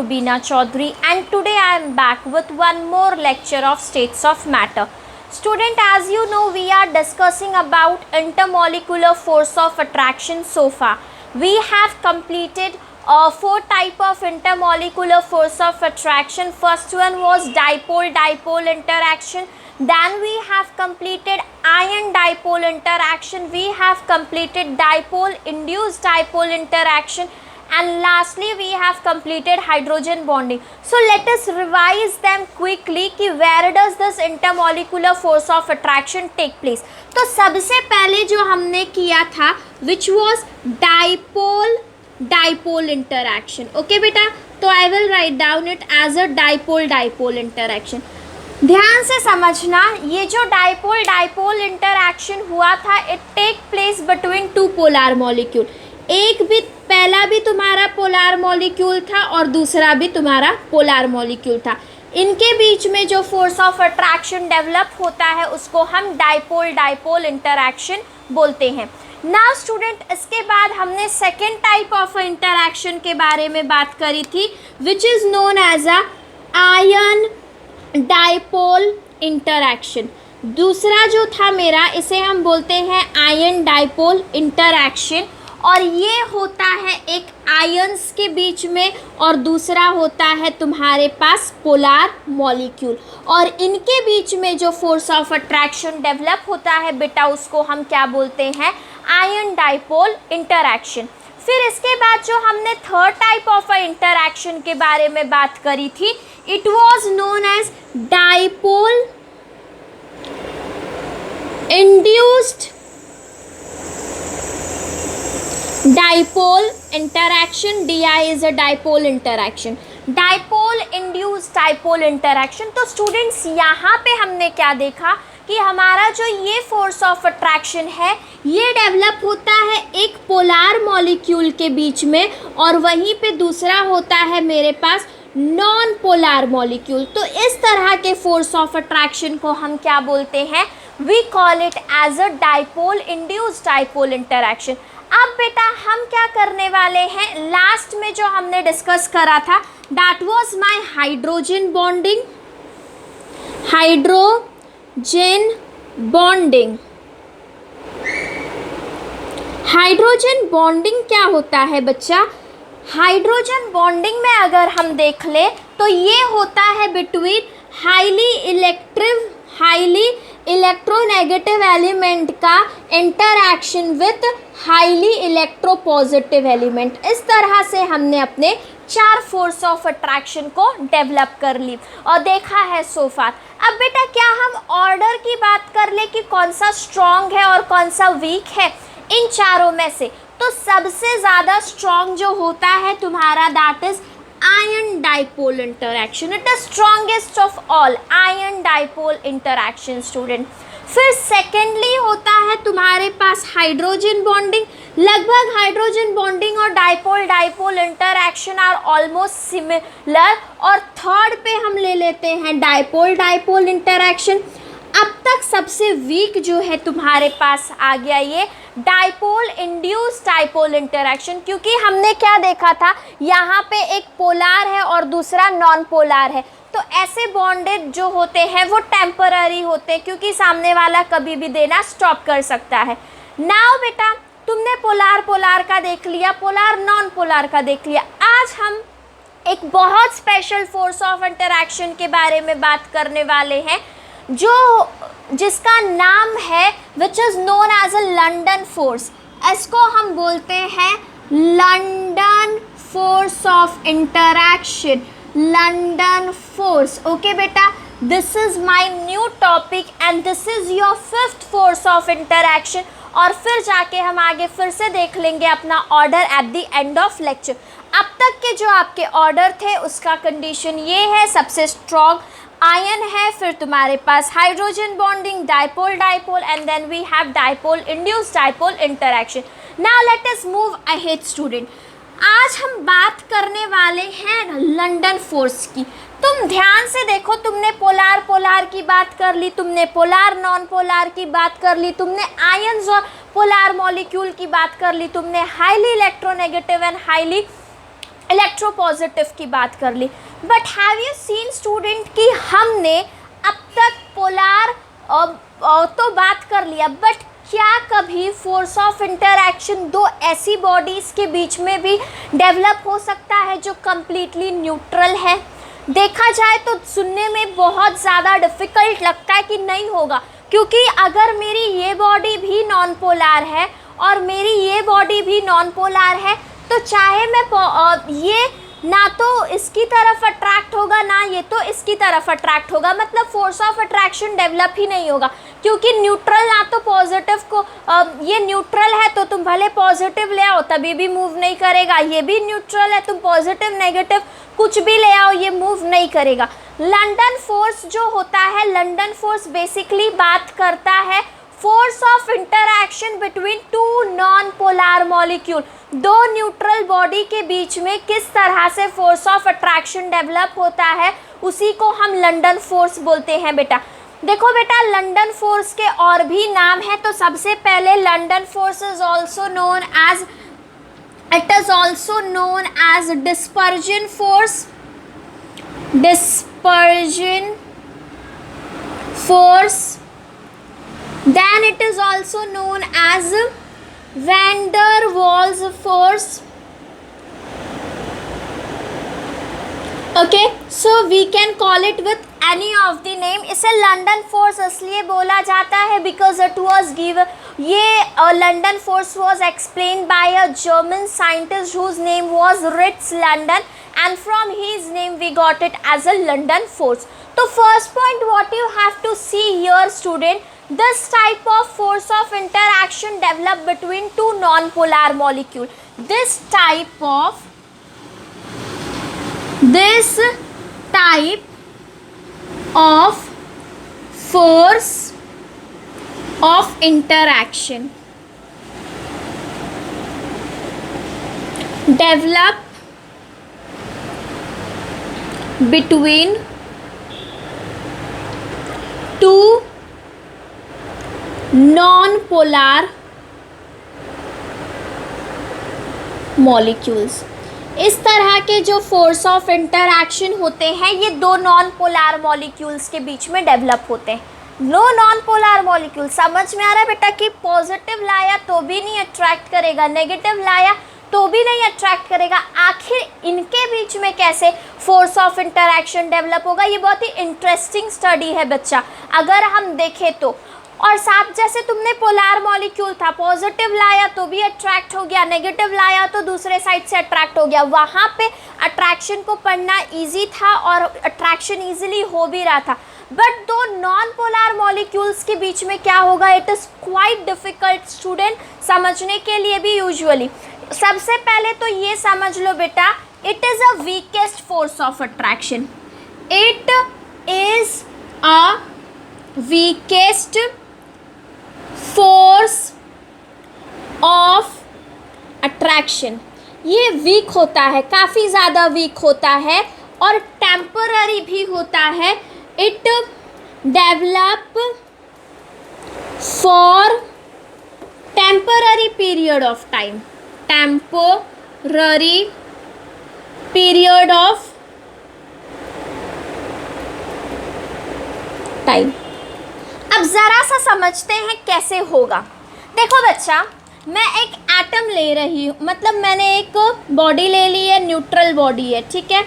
Rubina Chaudhary, and today I am back with one more lecture of states of matter. Student, as you know, we are discussing about intermolecular force of attraction so far. We have completed four type of intermolecular force of attraction. First one was dipole-dipole interaction. Then we have completed ion dipole interaction. We have completed dipole-induced dipole interaction. And lastly we have completed hydrogen bonding. So let us revise them quickly कि where does this intermolecular force of attraction take place. तो सबसे पहले जो हमने किया था which was dipole interaction. Okay बेटा, तो I will write down it as a dipole interaction. ध्यान से समझना, ये जो dipole interaction हुआ था it take place between two polar molecule. एक भी पहला भी तुम्हारा पोलार मॉलिक्यूल था और दूसरा भी तुम्हारा पोलार मॉलिक्यूल था. इनके बीच में जो फोर्स ऑफ अट्रैक्शन डेवलप होता है उसको हम डाइपोल इंटरैक्शन बोलते हैं. नाउ स्टूडेंट, इसके बाद हमने सेकेंड टाइप ऑफ इंटरैक्शन के बारे में बात करी थी which is known as a ion dipole interaction. दूसरा जो था मेरा, इसे हम बोलते हैं आयन डाइपोल इंटरैक्शन, और ये होता है एक आयंस के बीच में और दूसरा होता है तुम्हारे पास पोलार मॉलिक्यूल. और इनके बीच में जो फोर्स ऑफ अट्रैक्शन डेवलप होता है बेटा उसको हम क्या बोलते हैं, आयन डाइपोल इंटरैक्शन. फिर इसके बाद जो हमने थर्ड टाइप ऑफ इंटरैक्शन के बारे में बात करी थी, it was known as dipole induced dipole interaction. DI is a dipole interaction. Dipole induced dipole interaction. तो स्टूडेंट्स यहाँ पे हमने क्या देखा कि हमारा जो ये फोर्स ऑफ अट्रैक्शन है ये डेवलप होता है एक पोलार मॉलिक्यूल के बीच में, और वहीं पे दूसरा होता है मेरे पास नॉन पोलार मॉलिक्यूल. तो इस तरह के फोर्स ऑफ अट्रैक्शन को हम क्या बोलते हैं, we call it as a dipole induced dipole interaction. अब बेटा हम क्या करने वाले हैं, लास्ट में जो हमने डिस्कस करा था that was my hydrogen bonding. Hydrogen bonding क्या होता है बच्चा, हाइड्रोजन बॉन्डिंग में अगर हम देख ले तो ये होता है बिटवीन हाईली इलेक्ट्रोनेगेटिव एलिमेंट का interaction with highly electropositive element. इस तरह से हमने अपने चार फोर्स ऑफ अट्रैक्शन को डेवलप कर ली और देखा है सो फार. अब बेटा क्या हम ऑर्डर की बात कर ले कि कौन सा स्ट्रॉन्ग है और कौन सा वीक है इन चारों में से, तो सबसे ज़्यादा स्ट्रॉन्ग जो होता है तुम्हारा that is ion dipole interaction. It is strongest of all, ion dipole interaction student. फिर सेकेंडली होता है तुम्हारे पास हाइड्रोजन बॉन्डिंग. लगभग हाइड्रोजन बॉन्डिंग और dipole interaction are almost similar. और थर्ड पे हम ले लेते हैं डाइपोल इंटरैक्शन. अब तक सबसे वीक जो है तुम्हारे पास आ गया ये डाइपोल इंड्यूस्ड डाइपोल इंटरैक्शन, क्योंकि हमने क्या देखा था, यहाँ पे एक पोलार है और दूसरा नॉन पोलार है. तो ऐसे बॉन्डेड जो होते हैं वो टेम्पररी होते हैं क्योंकि सामने वाला कभी भी देना स्टॉप कर सकता है. नाउ बेटा तुमने पोलार का देख लिया, पोलार नॉन पोलार का देख लिया. आज हम एक बहुत स्पेशल फोर्स ऑफ इंटरैक्शन के बारे में बात करने वाले हैं जिसका नाम है which is known as a London force. इसको हम बोलते हैं London force of interaction, London force. Okay बेटा, this is my new topic and this is your fifth force of interaction. और फिर जाके हम आगे फिर से देख लेंगे अपना order at the end of lecture. अब तक के जो आपके ऑर्डर थे उसका कंडीशन ये है, सबसे स्ट्रॉन्ग आयन है, फिर तुम्हारे पास hydrogen bonding, dipole and then we have dipole induced dipole interaction. Now let us move ahead student. आज हम बात करने वाले हैं लंडन फोर्स की. तुम ध्यान से देखो, तुमने पोलार की बात कर ली, तुमने पोलार नॉन पोलार की बात कर ली, तुमने आयंस और पोलार मॉलिक्यूल की बात कर ली, तुमने highly electronegative and highly electropositive की बात कर ली, but have you seen student कि हमने अब तक पोलार तो बात कर लिया, बट क्या कभी फोर्स ऑफ इंटरएक्शन दो ऐसी बॉडीज़ के बीच में भी डेवलप हो सकता है जो कम्प्लीटली न्यूट्रल है? देखा जाए तो सुनने में बहुत ज़्यादा डिफ़िकल्ट लगता है कि नहीं होगा, क्योंकि अगर मेरी ये बॉडी भी नॉन पोलार है और मेरी ये बॉडी भी नॉन पोलार है, तो चाहे मैं ये ना तो इसकी तरफ अट्रैक्ट होगा ना ये तो इसकी तरफ अट्रैक्ट होगा, मतलब फोर्स ऑफ अट्रैक्शन डेवलप ही नहीं होगा, क्योंकि न्यूट्रल ना तो पॉजिटिव को ये न्यूट्रल है तो तुम भले पॉजिटिव ले आओ तभी भी मूव नहीं करेगा, ये भी न्यूट्रल है, तुम पॉजिटिव नेगेटिव कुछ भी ले आओ ये मूव नहीं करेगा। लंडन फोर्स जो होता है, लंडन फोर्स बेसिकली बात करता है force of interaction between two non polar molecule, दो न्यूट्रल बॉडी के बीच में किस तरह से फोर्स ऑफ अट्रैक्शन डेवलप होता है, उसी को हम लंडन फोर्स बोलते हैं बेटा। देखो बेटा, लंडन फोर्स के और भी नाम है, तो सबसे पहले London force is also known as, it is also known as dispersion force, dispersion force, then it is also known as van der Waals force. Okay, so we can call it with any of the name. इसे London force इसलिए बोला जाता है because it was given, ये London force was explained by a German scientist whose name was Fritz London, and from his name we got it as a London force. So first point what you have to see here student, this type of force of interaction developed between two non-polar molecule. This type of force of interaction develop between two non-polar molecules. इस तरह के जो force of interaction होते हैं ये दो non polar molecules के बीच में डेवलप होते हैं। नो नॉन पोलर मॉलिक्यूल, समझ में आ रहा है बेटा कि पॉजिटिव लाया तो भी नहीं अट्रैक्ट करेगा, नेगेटिव लाया तो भी नहीं अट्रैक्ट करेगा, आखिर इनके बीच में कैसे फोर्स ऑफ इंटरएक्शन डेवलप होगा? ये बहुत ही इंटरेस्टिंग स्टडी है बच्चा, अगर हम देखें तो। और साथ जैसे तुमने पोलर मॉलिक्यूल था, पॉजिटिव लाया तो भी अट्रैक्ट हो गया, नेगेटिव लाया तो दूसरे साइड से अट्रैक्ट हो गया, वहाँ पे अट्रैक्शन को पढ़ना इजी था और अट्रैक्शन इजीली हो भी रहा था। बट दो नॉन पोलर मॉलिक्यूल्स के बीच में क्या होगा, it is quite difficult student समझने के लिए भी यूजुअली। सबसे पहले तो ये समझ लो बेटा, it is a weakest force of attraction, it is a weakest force of attraction. ये वीक होता है, काफ़ी ज़्यादा वीक होता है और टेम्पररी भी होता है। It develop for temporary period of time, temporary period of time. अब ज़रा सा समझते हैं कैसे होगा। देखो बच्चा, मैं एक एटम ले रही हूँ, मतलब मैंने एक बॉडी ले ली है, न्यूट्रल बॉडी है, ठीक है।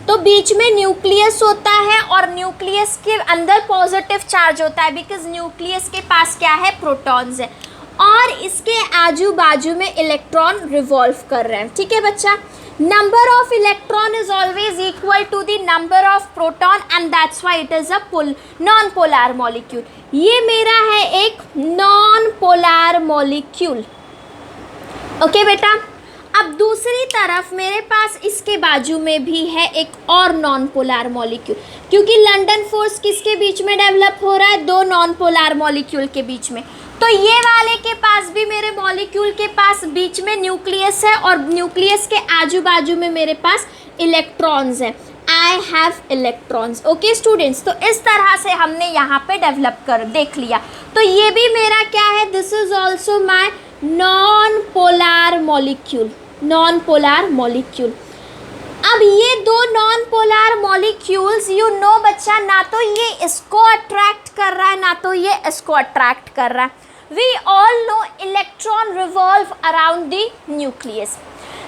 तो बीच में न्यूक्लियस होता है और न्यूक्लियस के अंदर पॉजिटिव चार्ज होता है, बिकॉज न्यूक्लियस के पास क्या है, प्रोटॉन्स है, और इसके आजू बाजू में इलेक्ट्रॉन रिवॉल्व कर रहे हैं, ठीक है बच्चा। Number of electron is always equal to the number of proton and that's why it is a non polar molecule. ये मेरा है एक नॉन पोलर मॉलिक्यूल, ओके बेटा। अब दूसरी तरफ मेरे पास इसके बाजू में भी है एक और नॉन पोलर मॉलिक्यूल, क्योंकि लंदन फोर्स किसके बीच में डेवलप हो रहा है, दो नॉन पोलर मॉलिक्यूल के बीच में। तो ये वाले के पास भी, मेरे मॉलिक्यूल के पास बीच में न्यूक्लियस है और न्यूक्लियस के आजू बाजू में मेरे पास इलेक्ट्रॉन्स हैं, I have electrons, okay students. तो इस तरह से हमने यहाँ पे डेवलप कर देख लिया। तो ये भी मेरा क्या है, this is also my non polar molecule, non polar molecule. अब ये दो non polar molecules, you know बच्चा, ना तो ये इसको अट्रैक्ट कर रहा है ना तो ये इसको अट्रैक्ट कर रहा है। We all know electron revolve around the nucleus.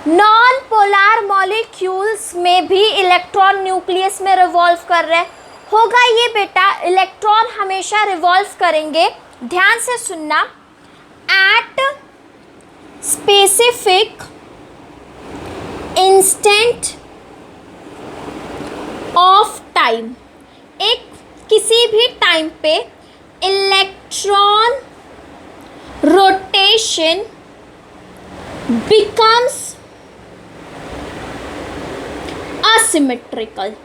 Non polar molecules में भी इलेक्ट्रॉन न्यूक्लियस में रिवॉल्व कर रहे हैं। होगा ये बेटा, इलेक्ट्रॉन हमेशा रिवॉल्व करेंगे, ध्यान से सुनना, at specific instant of time. एक किसी भी टाइम पे electron rotation becomes asymmetrical.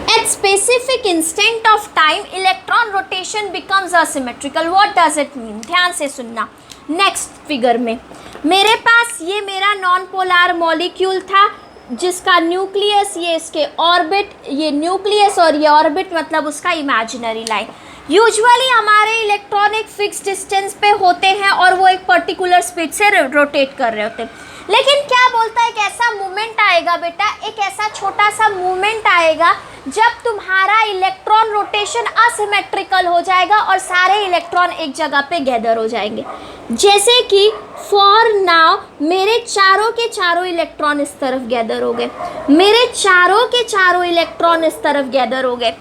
At specific instant of time, electron rotation becomes asymmetrical. What does it mean? ध्यान से सुनना। नेक्स्ट फिगर में मेरे पास ये मेरा नॉन पोलर मॉलिक्यूल था जिसका न्यूक्लियस, ये इसके ऑर्बिट, ये न्यूक्लियस और ये ऑर्बिट मतलब उसका इमेजिनरी लाइन। यूजुअली हमारे इलेक्ट्रॉन एक फिक्स डिस्टेंस पे होते हैं और वो एक पर्टिकुलर स्पीड से रोटेट कर रहे होते हैं। लेकिन क्या बोलता है, एक ऐसा मूवमेंट आएगा बेटा, एक ऐसा छोटा सा मूवमेंट आएगा जब तुम्हारा इलेक्ट्रॉन रोटेशन असिमेट्रिकल हो जाएगा और सारे इलेक्ट्रॉन एक जगह पे गैदर हो जाएंगे। जैसे कि फॉर नाउ मेरे चारों के चारों इलेक्ट्रॉन इस तरफ गैदर हो गए, मेरे चारों के चारों इलेक्ट्रॉन इस तरफ गैदर हो गए।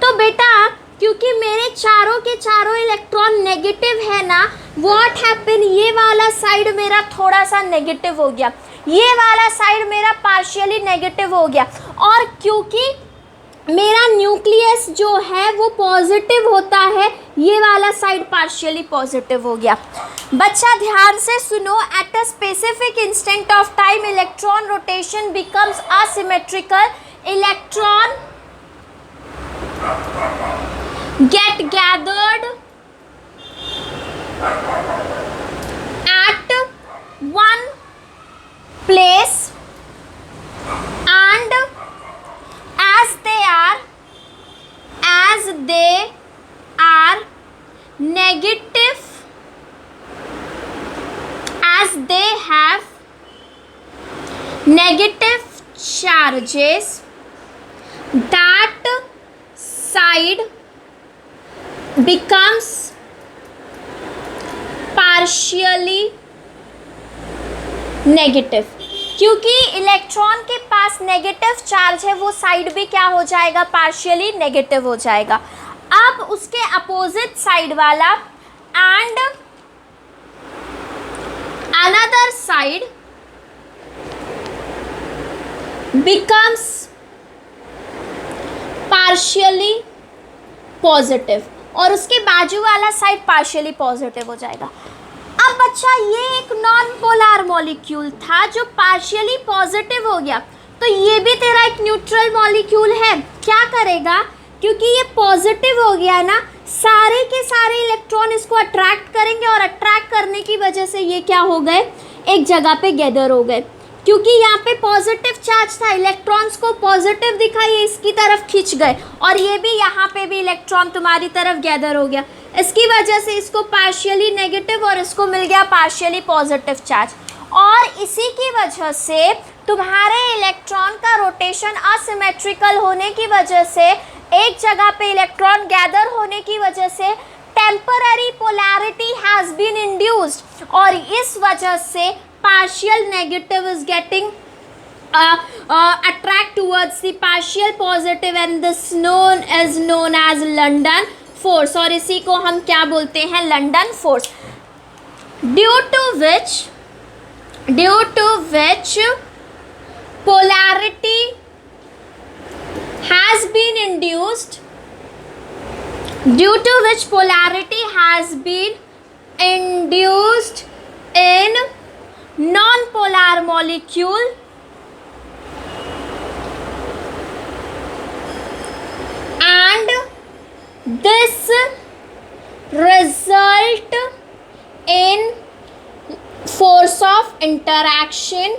तो बेटा क्योंकि मेरे चारों के चारों इलेक्ट्रॉन नेगेटिव है ना, व्हाट हैपन, ये वाला साइड मेरा थोड़ा सा नेगेटिव हो गया, ये वाला साइड मेरा पार्शियली नेगेटिव हो गया। और क्योंकि मेरा न्यूक्लियस जो है वो पॉजिटिव होता है, ये वाला साइड पार्शियली पॉजिटिव हो गया। बच्चा ध्यान से सुनो, at a specific instant of time electron rotation becomes asymmetrical, electron get gathered at one place and as they are negative, as they have negative charges, that side becomes partially negative। क्योंकि electron के पास negative charge है, वो side भी क्या हो जाएगा, partially negative हो जाएगा। अब उसके अपोजिट साइड वाला and another side becomes partially positive और उसके बाजू वाला साइड पार्शियली पॉजिटिव हो जाएगा। अब बच्चा ये एक नॉन पोलर मॉलिक्यूल था जो पार्शियली पॉजिटिव हो गया, तो ये भी तेरा एक न्यूट्रल मॉलिक्यूल है। क्या करेगा, क्योंकि ये पॉजिटिव हो गया ना, सारे के सारे इलेक्ट्रॉन इसको अट्रैक्ट करेंगे और अट्रैक्ट करने की वजह से ये क्या हो गए, एक जगह पे गैदर हो गए। क्योंकि यहाँ पे पॉजिटिव चार्ज था, इलेक्ट्रॉन्स को पॉजिटिव दिखा, ये इसकी तरफ खींच गए और ये भी यहाँ पे भी इलेक्ट्रॉन तुम्हारी तरफ गैदर हो गया। इसकी वजह से इसको पार्शियली नेगेटिव और इसको मिल गया पार्शियली पॉजिटिव चार्ज, और इसी की वजह से तुम्हारे इलेक्ट्रॉन का रोटेशन असिमेट्रिकल होने की वजह से, एक जगह पे इलेक्ट्रॉन गैदर होने की वजह से temporary polarity has been induced, और इस वजह से partial negative is getting attract towards the partial positive and this is known as London force, और इसी को हम क्या बोलते हैं, London force. due to which polarity has been induced, due to which polarity has been induced in non-polar molecule and this result in force of interaction,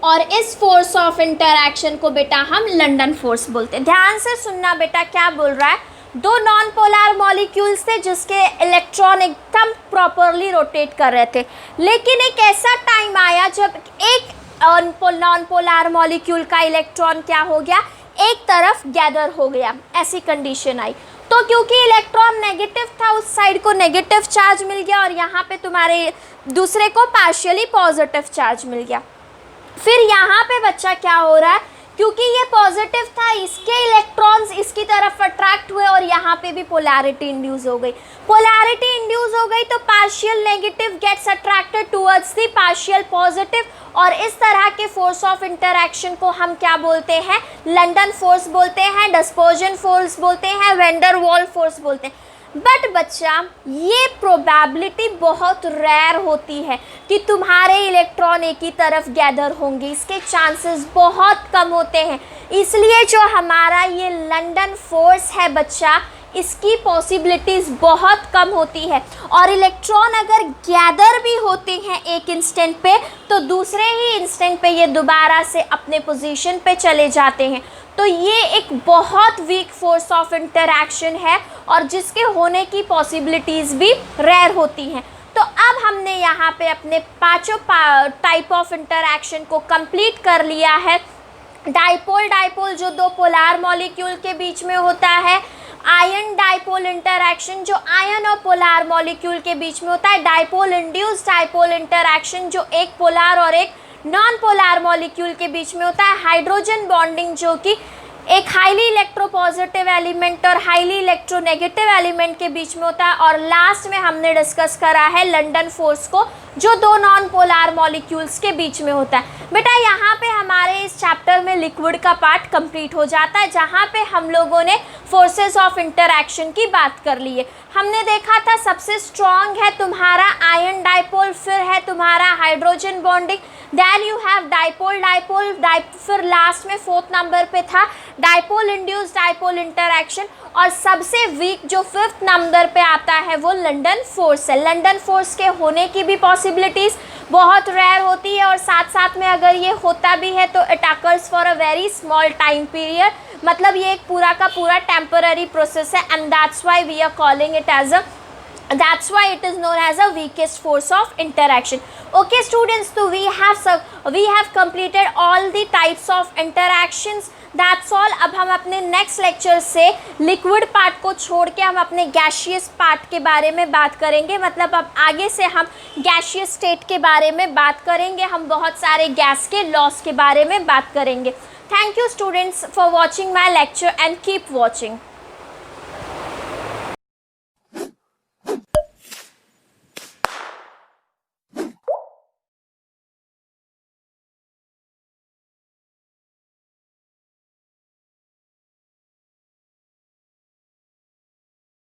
और इस force of interaction को बेटा हम लंदन फोर्स बोलते हैं। ध्यान से सुनना बेटा, क्या बोल रहा है, दो नॉन पोलर मॉलिक्यूल्स थे जिसके इलेक्ट्रॉन एकदम प्रॉपरली रोटेट कर रहे थे, लेकिन एक ऐसा टाइम आया जब एक नॉन पोलर मॉलिक्यूल का इलेक्ट्रॉन क्या हो गया, एक तरफ गैदर हो गया, ऐसी कंडीशन आई। तो क्योंकि इलेक्ट्रॉन नेगेटिव था उस साइड को नेगेटिव चार्ज मिल गया और यहाँ पे तुम्हारे दूसरे को पार्शियली पॉजिटिव चार्ज मिल गया। फिर यहाँ पे बच्चा क्या हो रहा है, क्योंकि ये पॉजिटिव था इसके इलेक्ट्रॉन्स इसकी तरफ अट्रैक्ट हुए और यहाँ पे भी पोलैरिटी इंड्यूस हो गई। पोलैरिटी इंड्यूस हो गई तो partial negative gets attracted towards the partial positive, और इस तरह के फोर्स ऑफ इंटरैक्शन को हम क्या बोलते हैं, लंडन फोर्स बोलते हैं, डिस्पर्जन फोर्स बोलते हैं, वैन डेर वाल फोर्स बोलते हैं। बट बच्चा ये प्रोबेबिलिटी बहुत रेयर होती है कि तुम्हारे इलेक्ट्रॉन एक ही तरफ गैदर होंगे, इसके चांसेस बहुत कम होते हैं। इसलिए जो हमारा ये लंडन फोर्स है बच्चा, इसकी पॉसिबिलिटीज़ बहुत कम होती है, और इलेक्ट्रॉन अगर गैदर भी होते हैं एक इंस्टेंट पे तो दूसरे ही इंस्टेंट पे ये दोबारा से अपने पोजीशन पे चले जाते हैं। तो ये एक बहुत वीक फोर्स ऑफ इंटरैक्शन है और जिसके होने की पॉसिबिलिटीज़ भी रेयर होती हैं। तो अब हमने यहाँ पे अपने पांचों टाइप ऑफ इंटरैक्शन को कंप्लीट कर लिया है। डाइपोल डाइपोल जो दो पोलर मॉलिक्यूल के बीच में होता है, आयन डाइपोल इंटरैक्शन जो आयन और पोलर मॉलिक्यूल के बीच में होता है, डाइपोल इंड्यूस्ड डाइपोल इंटरैक्शन जो एक पोलर और एक नॉन पोलर मॉलिक्यूल के बीच में होता है, हाइड्रोजन बॉन्डिंग जो कि एक हाईली इलेक्ट्रोपॉजिटिव एलिमेंट और हाईली इलेक्ट्रोनेगेटिव एलिमेंट के बीच में होता है, और लास्ट में हमने डिस्कस करा है लंडन फोर्स को जो दो नॉन पोलर मॉलिक्यूल्स के बीच में होता है। बेटा यहाँ पे हमारे इस चैप्टर में लिक्विड का पार्ट कंप्लीट हो जाता है, जहाँ पे हम लोगों ने फोर्सेस ऑफ इंटरैक्शन की बात कर ली है। हमने देखा था सबसे स्ट्रॉन्ग है तुम्हारा आयन डाइपोल, फिर है तुम्हारा hydrogen bonding, then you have dipole dipole फिर लास्ट में फोर्थ नंबर पे था डाइपोल इंड्यूस्ड डाइपोल इंटरैक्शन, और सबसे वीक जो फिफ्थ नंबर पे आता है वो लंडन फोर्स है। लंडन फोर्स के होने की भी पॉसिबिलिटीज़ बहुत रेयर होती है, और साथ साथ में अगर ये होता भी है तो it occurs for a very small time period, मतलब ये एक पूरा का पूरा टेम्पररी प्रोसेस है, and that's why we are calling it as a that's why it is known as a weakest force of interaction. Okay students, so we have completed all the types of interactions. That's all. अब हम अपने next lecture से liquid part को छोड़ के हम अपने gaseous part के बारे में बात करेंगे, मतलब अब आगे से हम गैशियस स्टेट के बारे में बात करेंगे, हम बहुत सारे गैस के लॉस के बारे में बात करेंगे। Thank you students for watching my lecture and keep watching.